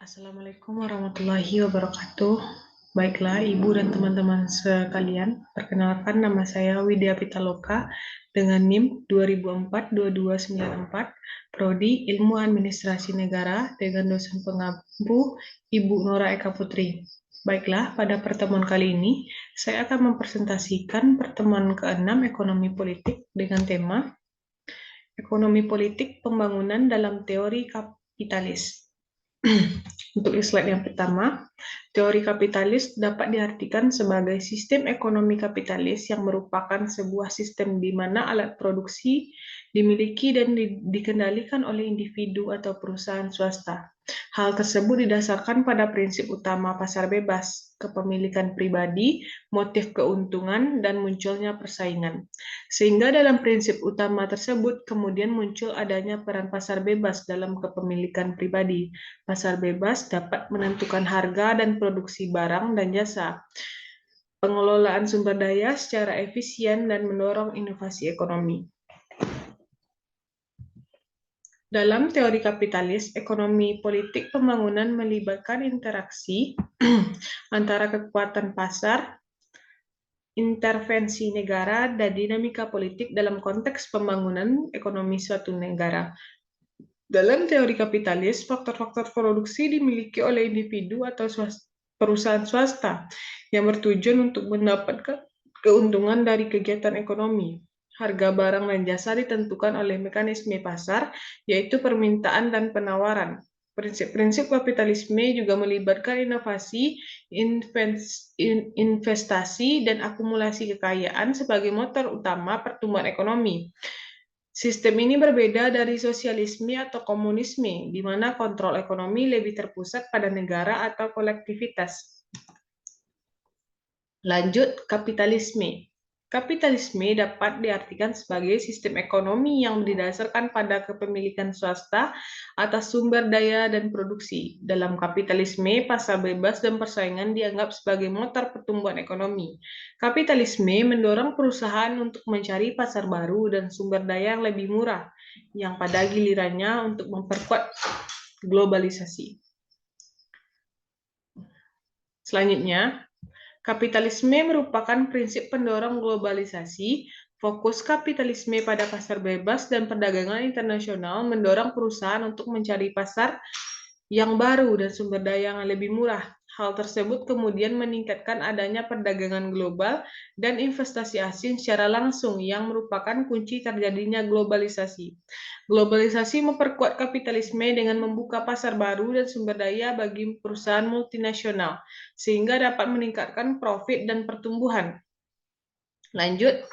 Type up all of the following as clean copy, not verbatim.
Assalamualaikum warahmatullahi wabarakatuh. Baiklah, Ibu dan teman-teman sekalian, perkenalkan nama saya Widya Pitaloka dengan NIM 2004-2294, Prodi Ilmu Administrasi Negara dengan dosen pengampu Ibu Nora Eka Putri. Baiklah, pada pertemuan kali ini saya akan mempresentasikan pertemuan ke-6 Ekonomi Politik dengan tema Ekonomi Politik Pembangunan dalam Teori Kapitalis. Untuk slide yang pertama, teori kapitalis dapat diartikan sebagai sistem ekonomi kapitalis yang merupakan sebuah sistem di mana alat produksi dimiliki dan dikendalikan oleh individu atau perusahaan swasta. Hal tersebut didasarkan pada prinsip utama pasar bebas, kepemilikan pribadi, motif keuntungan, dan munculnya persaingan. Sehingga dalam prinsip utama tersebut kemudian muncul adanya peran pasar bebas dalam kepemilikan pribadi. Pasar bebas dapat menentukan harga dan produksi barang dan jasa, pengelolaan sumber daya secara efisien, dan mendorong inovasi ekonomi. Dalam teori kapitalis, ekonomi politik pembangunan melibatkan interaksi antara kekuatan pasar, intervensi negara, dan dinamika politik dalam konteks pembangunan ekonomi suatu negara. Dalam teori kapitalis, faktor-faktor produksi dimiliki oleh individu atau perusahaan swasta yang bertujuan untuk mendapatkan keuntungan dari kegiatan ekonomi. Harga barang dan jasa ditentukan oleh mekanisme pasar, yaitu permintaan dan penawaran. Prinsip-prinsip kapitalisme juga melibatkan inovasi, investasi, dan akumulasi kekayaan sebagai motor utama pertumbuhan ekonomi. Sistem ini berbeda dari sosialisme atau komunisme, di mana kontrol ekonomi lebih terpusat pada negara atau kolektivitas. Lanjut, kapitalisme. Kapitalisme dapat diartikan sebagai sistem ekonomi yang didasarkan pada kepemilikan swasta atas sumber daya dan produksi. Dalam kapitalisme, pasar bebas dan persaingan dianggap sebagai motor pertumbuhan ekonomi. Kapitalisme mendorong perusahaan untuk mencari pasar baru dan sumber daya yang lebih murah, yang pada gilirannya untuk memperkuat globalisasi. Selanjutnya, kapitalisme merupakan prinsip pendorong globalisasi. Fokus kapitalisme pada pasar bebas dan perdagangan internasional mendorong perusahaan untuk mencari pasar yang baru dan sumber daya yang lebih murah. Hal tersebut kemudian meningkatkan adanya perdagangan global dan investasi asing secara langsung yang merupakan kunci terjadinya globalisasi. Globalisasi memperkuat kapitalisme dengan membuka pasar baru dan sumber daya bagi perusahaan multinasional, sehingga dapat meningkatkan profit dan pertumbuhan. Lanjut,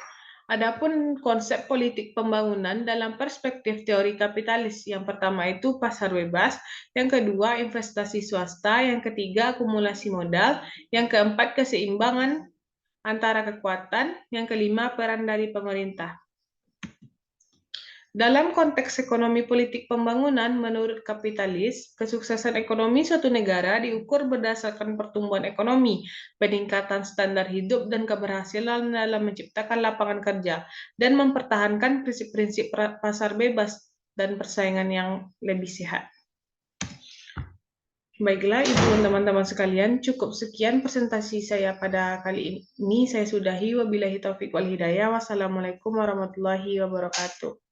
adapun konsep politik pembangunan dalam perspektif teori kapitalis, yang pertama itu pasar bebas, yang kedua investasi swasta, yang ketiga akumulasi modal, yang keempat keseimbangan antara kekuatan, yang kelima peran dari pemerintah. Dalam konteks ekonomi politik pembangunan, menurut kapitalis, kesuksesan ekonomi suatu negara diukur berdasarkan pertumbuhan ekonomi, peningkatan standar hidup, dan keberhasilan dalam menciptakan lapangan kerja, dan mempertahankan prinsip-prinsip pasar bebas dan persaingan yang lebih sehat. Baiklah, Ibu dan teman-teman sekalian, cukup sekian presentasi saya pada kali ini. Saya sudahi. Wabillahi taufiq wal hidayah. Wassalamualaikum warahmatullahi wabarakatuh.